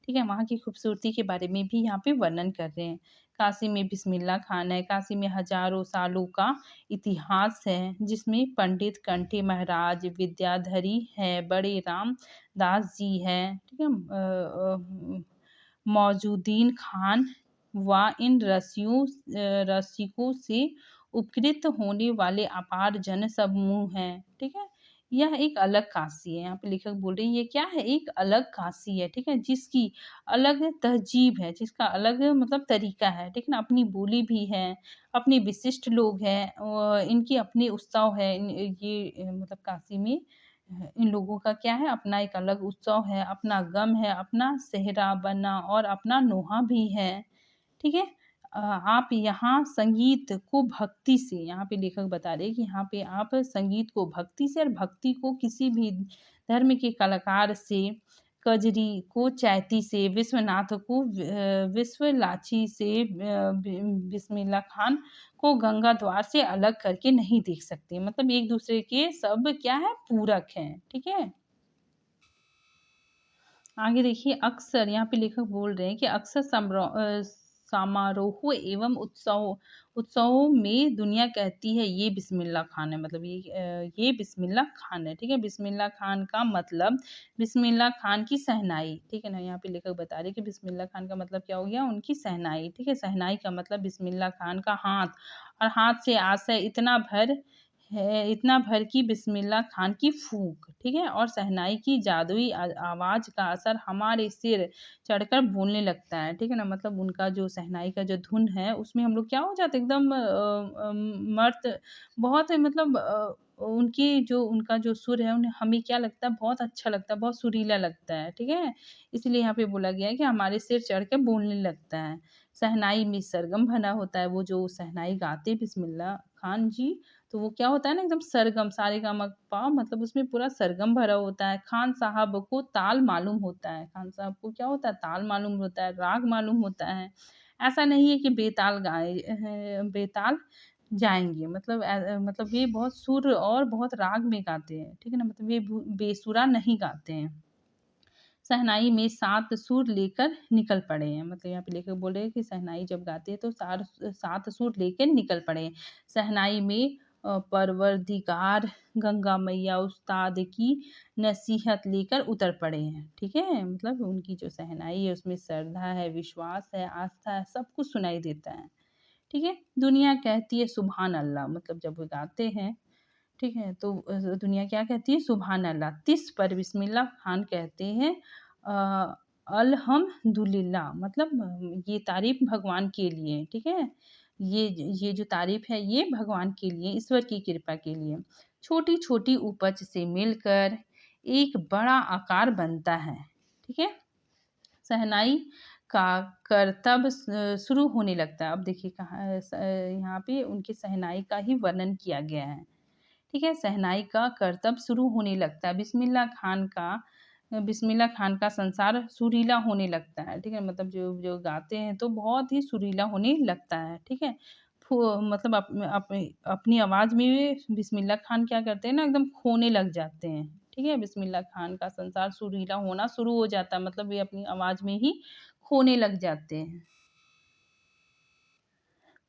ठीक है, वहाँ की खूबसूरती के बारे में भी यहाँ पे वर्णन कर रहे हैं। काशी में बिस्मिल्लाह खान है, काशी में हजारों सालों का इतिहास है, जिसमें पंडित कंठी महाराज विद्याधरी है, बड़े राम दास जी है। ठीक है, मौजूदीन खान व इन रसिकों से उपकृत होने वाले अपार जन समूह हैं, ठीक है। यह एक अलग काशी है, यहाँ पे लेखक बोल रहे हैं ये क्या है, एक अलग काशी है, ठीक है, जिसकी अलग तहजीब है, जिसका अलग मतलब तरीका है, ठीक है ना, अपनी बोली भी है, अपने विशिष्ट लोग हैं, इनकी अपनी उत्सव है, ये मतलब काशी में इन लोगों का क्या है, अपना एक अलग उत्सव है, अपना गम है, अपना सेहरा बना और अपना नोहा भी है, ठीक है। आप यहाँ संगीत को भक्ति से, यहाँ पे लेखक बता रहे हैं कि यहाँ पे आप संगीत को भक्ति से और भक्ति को किसी भी धर्म के कलाकार से, कजरी को चैती से, विश्वनाथ को विश्वलाची से, बिस्मिल्लाह खान को गंगा द्वार से अलग करके नहीं देख सकते। मतलब एक दूसरे के सब क्या है, पूरक हैं, ठीक है। आगे देखिए, अक्सर यहाँ पे लेखक बोल रहे हैं कि अक्सर समारोह एवं उत्सवों में दुनिया कहती है ये बिस्मिल्लाह खान है, मतलब ये बिस्मिल्लाह खान है, ठीक है। बिस्मिल्लाह खान का मतलब बिस्मिल्लाह खान की सहनाई, ठीक है ना। यहाँ पे लेखक बता रहे हैं कि बिस्मिल्लाह खान का मतलब क्या हो गया, उनकी सहनाई, ठीक है। सहनाई का मतलब बिस्मिल्लाह खान का हाथ, और हाथ से आशय इतना भर की बिस्मिल्लाह खान की फूंक, ठीक है, और शहनाई की जादुई आवाज़ का असर हमारे सिर चढ़कर बोलने लगता है, ठीक है ना। मतलब उनका जो शहनाई का जो धुन है उसमें हम लोग क्या हो जाते हैं, एकदम मर्द बहुत मतलब उनकी जो उनका जो सुर है उन्हें हमें क्या लगता है, बहुत अच्छा लगता है, बहुत सुरीला लगता है, ठीक है। इसलिए यहाँ पे बोला गया है कि हमारे सिर चढ़ के बोलने लगता है। शहनाई में सरगम भरा होता है, वो जो शहनाई गाते बिस्मिल्लाह खान जी, तो वो क्या होता है ना, एकदम सरगम, सारेगामापा, मतलब उसमें पूरा सरगम भरा होता है। खान साहब को ताल मालूम होता है, खान साहब को क्या होता है, ताल मालूम होता है, राग मालूम होता है। ऐसा नहीं है कि बेताल गाए बेताल जाएंगे, मतलब मतलब ये बहुत सुर और बहुत राग में गाते हैं, ठीक है ना, मतलब ये बेसुरा नहीं गाते हैं। शहनाई में 7 सुर लेकर निकल पड़े हैं, मतलब यहाँ पे लेकर बोल रहे हैं कि शहनाई जब गाते हैं तो 7 सुर लेकर निकल पड़े हैं। शहनाई में परवरदिगार गंगा मैया उस्ताद की नसीहत लेकर उतर पड़े हैं, ठीक है। मतलब उनकी जो शहनाई है उसमें श्रद्धा है, विश्वास है, आस्था है, सब कुछ सुनाई देता है, ठीक है। दुनिया कहती है सुभान अल्लाह, मतलब जब वो गाते हैं, ठीक है, तो दुनिया क्या कहती है, सुभान अल्लाह। तिस पर बिस्मिल्लाह खान कहते हैं अल्हम्दुलिल्लाह, मतलब ये तारीफ भगवान के लिए, ठीक है। ये जो तारीफ है ये भगवान के लिए, ईश्वर की कृपा के लिए। छोटी छोटी उपज से मिलकर एक बड़ा आकार बनता है, ठीक है। शहनाई का करतब शुरू होने लगता है। अब देखिए कहाँ यहाँ पे उनकी शहनाई का ही वर्णन किया गया है, ठीक है। शहनाई का करतब शुरू होने लगता है। बिस्मिल्लाह खान का संसार सुरीला होने लगता है, ठीक है। मतलब जो जो गाते हैं तो बहुत ही सुरीला होने लगता है, ठीक है। मतलब अपनी आवाज़ में बिस्मिल्लाह खान क्या करते हैं ना, एकदम खोने लग जाते हैं, ठीक है। बिस्मिल्लाह खान का संसार सुरीला होना शुरू हो जाता है, मतलब वे अपनी आवाज़ में ही खोने लग जाते हैं।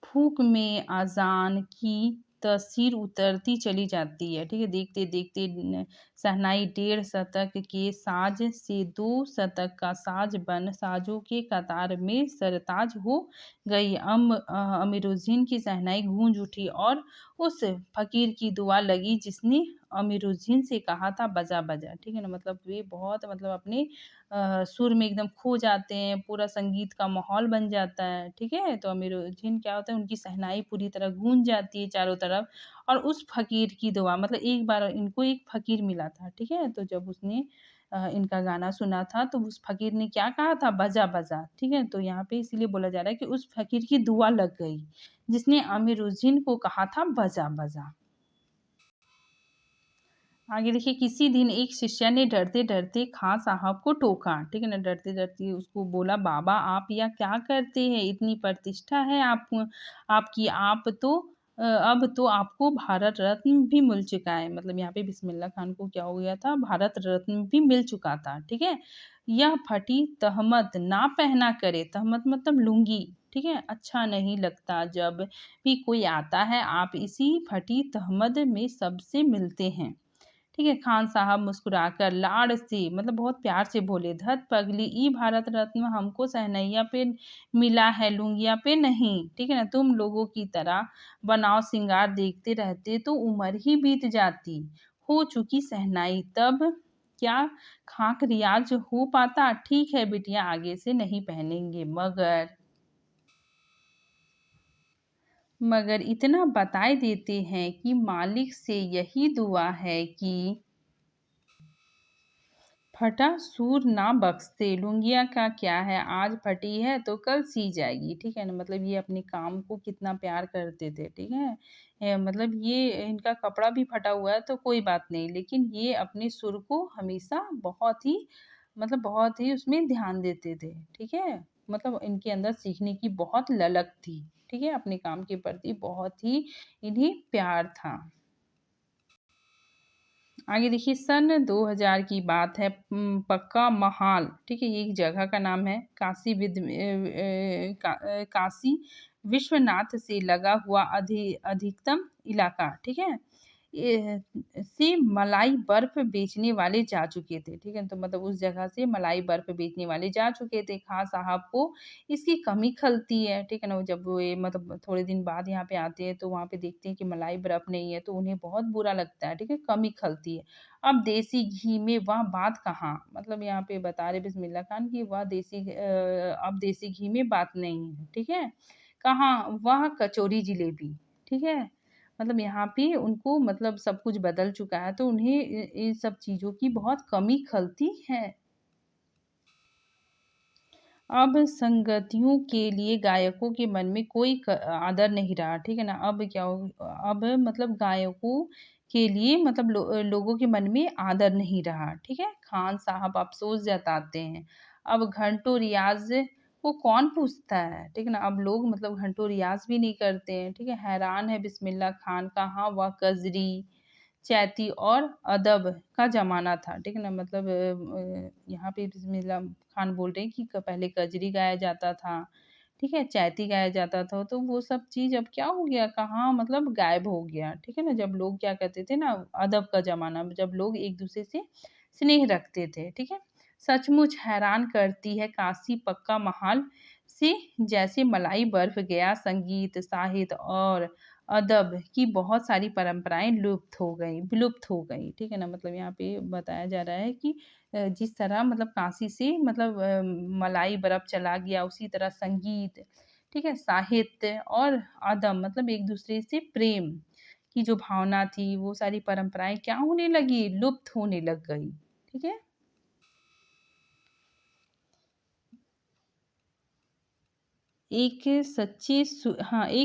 फूक में अज़ान की तसीर उतरती चली जाती है, ठीक है। देखते-देखते शहनाई 1.5 शतक के साज से 2 शतक का साज बन साजों के कतार में सरताज हो गई। अमीरुद्दीन की शहनाई गूंज उठी और उस फ़कीर की दुआ लगी जिसने अमीरुद्दीन से कहा था बजा बजा, ठीक है ना। मतलब वे बहुत मतलब अपने सुर में एकदम खो जाते हैं, पूरा संगीत का माहौल बन जाता है, ठीक है। तो अमीरुद्दीन क्या होता है, उनकी शहनाई पूरी तरह गूंज जाती है चारों तरफ, और उस फ़कीर की दुआ, मतलब एक बार इनको एक फ़कीर मिला था, ठीक है। तो जब उसने इनका गाना सुना था तो उस फ़कीर ने क्या कहा था, बजा बजा, ठीक है। तो यहाँ पे इसीलिए बोला जा रहा है कि उस फ़कीर की दुआ लग गई जिसने अमीरुद्दीन को कहा था बजा बजा। आगे देखिए, किसी दिन एक शिष्य ने डरते डरते खां साहब को टोका, ठीक है ना, डरते डरते उसको बोला, बाबा आप यह क्या करते हैं, इतनी प्रतिष्ठा है आपकी, आप तो अब तो आपको भारत रत्न भी मिल चुका है। मतलब यहाँ पे बिस्मिल्लाह खान को क्या हो गया था, भारत रत्न भी मिल चुका था, ठीक है। यह फटी तहमत ना पहना करे, तहमत मतलब लुंगी, ठीक है। अच्छा नहीं लगता जब भी कोई आता है, आप इसी फटी तहमद में सबसे मिलते हैं, ठीक है। खान साहब मुस्कुराकर लाड़ से मतलब बहुत प्यार से बोले, धत पगली ई भारत रत्न हमको सहनैया पे मिला है, लुंगिया पे नहीं। ठीक है ना? तुम लोगों की तरह बनाव सिंगार देखते रहते तो उम्र ही बीत जाती। हो चुकी सहनाई तब क्या खाक रियाज हो पाता? ठीक है बिटिया आगे से नहीं पहनेंगे, मगर इतना बताए देते हैं कि मालिक से यही दुआ है कि फटा सूर ना बख्शे। लुंगिया का क्या है, आज फटी है तो कल सी जाएगी। ठीक है ना? मतलब ये अपने काम को कितना प्यार करते थे। ठीक है? मतलब ये इनका कपड़ा भी फटा हुआ है तो कोई बात नहीं, लेकिन ये अपने सुर को हमेशा बहुत ही मतलब बहुत ही उसमें ध्यान देते थे। ठीक है? मतलब इनके अंदर सीखने की बहुत ललक थी। ठीक है? अपने काम के प्रति बहुत ही इन्हें प्यार था। आगे देखिए सन 2000 की बात है। पक्का महाल, ठीक है, ये एक जगह का नाम है। काशी विश्वनाथ से लगा हुआ अधिकतम इलाका, ठीक है, से मलाई बर्फ बेचने वाले जा चुके थे। ठीक है, तो मतलब उस जगह से मलाई बर्फ बेचने वाले जा चुके थे। खान साहब को इसकी कमी खलती है। ठीक है ना? वो जब वो ये मतलब थोड़े दिन बाद यहाँ पे आते हैं तो वहाँ पे देखते हैं कि मलाई बर्फ नहीं है तो उन्हें बहुत बुरा लगता है। ठीक है, कमी खलती है। अब देसी घी में वह बात कहाँ, मतलब यहाँ पे बता रहे बिस्मिल्लाह खान कि वह अब देसी घी में बात नहीं है। ठीक है, कहाँ वह कचौरी जलेबी। ठीक है, मतलब यहाँ पे उनको मतलब सब कुछ बदल चुका है तो उन्हें इन सब चीज़ों की बहुत कमी खलती है। अब संगतियों के लिए गायकों के मन में कोई आदर नहीं रहा। ठीक है ना? अब क्या हो, अब मतलब गायकों के लिए मतलब लोगों के मन में आदर नहीं रहा। ठीक है? खान साहब अफ़सोस जताते हैं। अब घंटों रियाज़ को कौन पूछता है? ठीक है ना? अब लोग मतलब घंटों रियाज़ भी नहीं करते हैं। ठीक है? हैरान है बिस्मिल्लाह खान, कहाँ वह कजरी चैती और अदब का ज़माना था। ठीक है ना? मतलब यहाँ पे बिस्मिल्लाह खान बोल रहे हैं कि पहले कजरी गाया जाता था, ठीक है? चैती गाया जाता था, तो वो सब चीज़ अब क्या हो गया, कहाँ मतलब गायब हो गया। ठीक है ना? जब लोग क्या करते थे ना, अदब का ज़माना में जब लोग एक-दूसरे से स्नेह रखते थे। ठीक है? सचमुच हैरान करती है काशी पक्का महाल से जैसे मलाई बर्फ गया, संगीत, साहित्य और अदब की बहुत सारी परंपराएँ विलुप्त हो गई। ठीक है ना? मतलब यहाँ पे बताया जा रहा है कि जिस तरह मतलब काशी से मतलब मलाई बर्फ चला गया, उसी तरह संगीत, ठीक है, साहित्य और अदब मतलब एक-दूसरे से प्रेम की जो भावना थी, वो सारी परंपराएँ क्या होने लगी? लुप्त होने लग गई। ठीक है? एक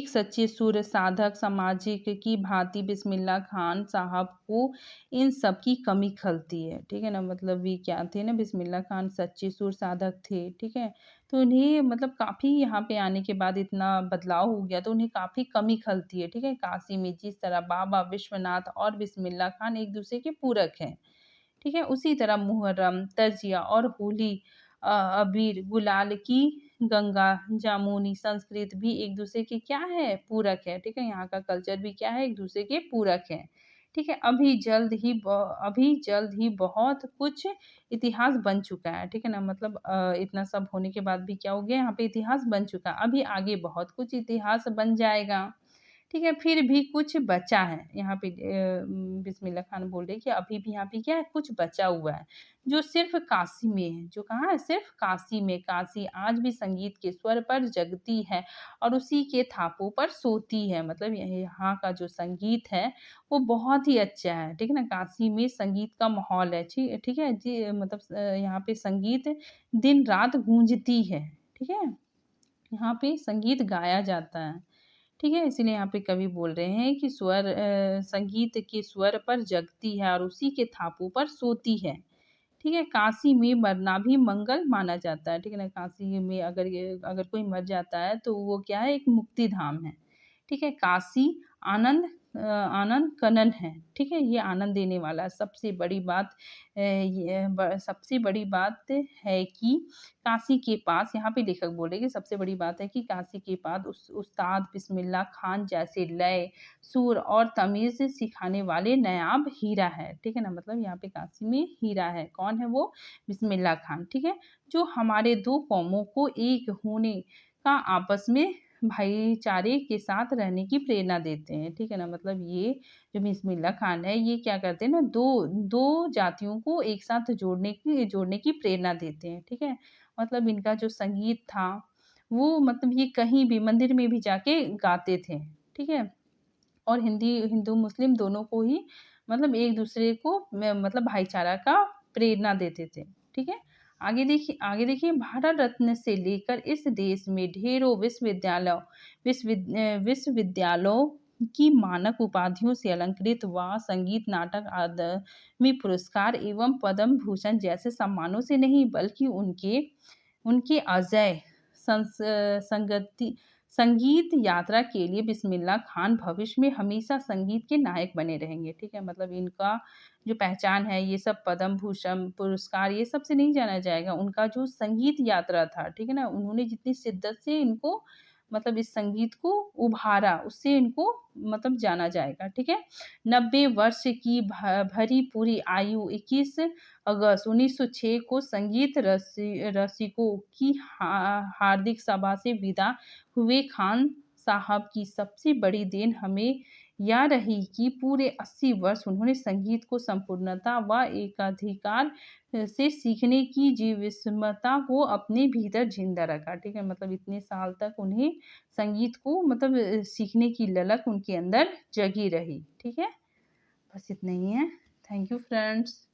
सच्चे सूर्य साधक सामाजिक की भांति बिस्मिल्लाह खान साहब को इन सब की कमी खलती है। ठीक है ना? मतलब ये क्या थे ना, बिस्मिल्लाह खान सच्चे सूर साधक थे। ठीक है? तो उन्हें मतलब काफ़ी यहाँ पे आने के बाद इतना बदलाव हो गया तो उन्हें काफ़ी कमी खलती है। ठीक है? काशी में जिस तरह बाबा विश्वनाथ और बिस्मिल्लाह खान एक दूसरे के पूरक हैं। ठीक है? उसी तरह मुहर्रम, तजिया और होली, अबीर, गुलाल की गंगा, जामुनी संस्कृत भी एक-दूसरे के क्या है? पूरक है। ठीक है? यहाँ का कल्चर भी क्या है? एक-दूसरे के पूरक है। ठीक है? अभी जल्द ही बहुत कुछ इतिहास बन चुका है। ठीक है ना? मतलब इतना सब होने के बाद भी क्या हो गया? यहाँ पे इतिहास बन चुका है। अभी आगे बहुत कुछ इतिहास बन जाएगा। ठीक है, फिर भी कुछ बचा है। यहाँ पे बिस्मिल्लाह खान बोल रहे हैं कि अभी भी यहाँ पे क्या है, कुछ बचा हुआ है, जो सिर्फ़ काशी में है। जो कहाँ है? सिर्फ़ काशी में। काशी आज भी संगीत के स्वर पर जगती है और उसी के थापों पर सोती है। मतलब यहाँ का जो संगीत है, वो बहुत ही अच्छा है। ठीक है ना? काशी में संगीत का माहौल है। ठीक है? जी मतलब यहाँ पे संगीत दिन-रात गूंजती है। ठीक है? यहाँ पे संगीत गाया जाता है। ठीक है? इसीलिए यहाँ पे कवि बोल रहे हैं कि संगीत के स्वर पर जगती है और उसी के थापों पर सोती है। ठीक है? काशी में मरना भी मंगल माना जाता है। ठीक है ना? काशी में अगर कोई मर जाता है तो वो क्या है, एक मुक्ति धाम है। ठीक है? काशी आनंद आनंद कनन है, ठीक है। ये आनंद देने वाला सबसे बड़ी बात सबसे बड़ी बात है कि काशी के पास, यहाँ पे लेखक बोल रहे हैं कि सबसे बड़ी बात है कि काशी के पास उस्ताद बिस्मिल्लाह खान जैसे लय, सुर और तमीज़ सिखाने वाले नायाब हीरा है, ठीक है ना। मतलब यहाँ पे काशी में हीरा है, कौन है वो? बिस्मिल्लाह खान, ठीक है। जो हमारे दो कौमों को एक होने का, आपस में भाईचारे के साथ रहने की प्रेरणा देते हैं, ठीक है ना। मतलब ये जो बिस्मिल्लाह खान है, ये क्या करते हैं ना, दो दो जातियों को एक साथ जोड़ने की प्रेरणा देते हैं, ठीक है। मतलब इनका जो संगीत था वो, मतलब ये कहीं भी मंदिर में भी जाके गाते थे, ठीक है। और हिंदू मुस्लिम दोनों को ही मतलब एक दूसरे को मतलब भाईचारा का प्रेरणा देते थे, ठीक है। आगे देखिए भारत रत्न से लेकर इस देश में ढेरों विश्वविद्यालयों की मानक उपाधियों से अलंकृत व संगीत नाटक अकादमी पुरस्कार एवं पद्म भूषण जैसे सम्मानों से नहीं, बल्कि उनके उनके अजय संगति संगीत यात्रा के लिए बिस्मिल्लाह खान भविष्य में हमेशा संगीत के नायक बने रहेंगे, ठीक है। मतलब इनका जो पहचान है, ये सब पद्म भूषण पुरस्कार ये सब से नहीं जाना जाएगा, उनका जो संगीत यात्रा था, ठीक है ना, उन्होंने जितनी शिद्दत से इनको मतलब इस संगीत को उभारा, उससे इनको मतलब जाना जाएगा, ठीक है। 90 वर्ष की भरी पूरी आयु 21 अगस्त 1906 को संगीत रसिकों की हार्दिक सभा से विदा हुए खान साहब की सबसे बड़ी देन हमें यह रही कि पूरे 80 वर्ष उन्होंने संगीत को संपूर्णता व एकाधिकार से सीखने की जीवस्मता को अपने भीतर जिंदा रखा, ठीक है। मतलब इतने साल तक उन्हें संगीत को मतलब सीखने की ललक उनके अंदर जगी रही, ठीक है। बस इतना ही है। Thank you friends.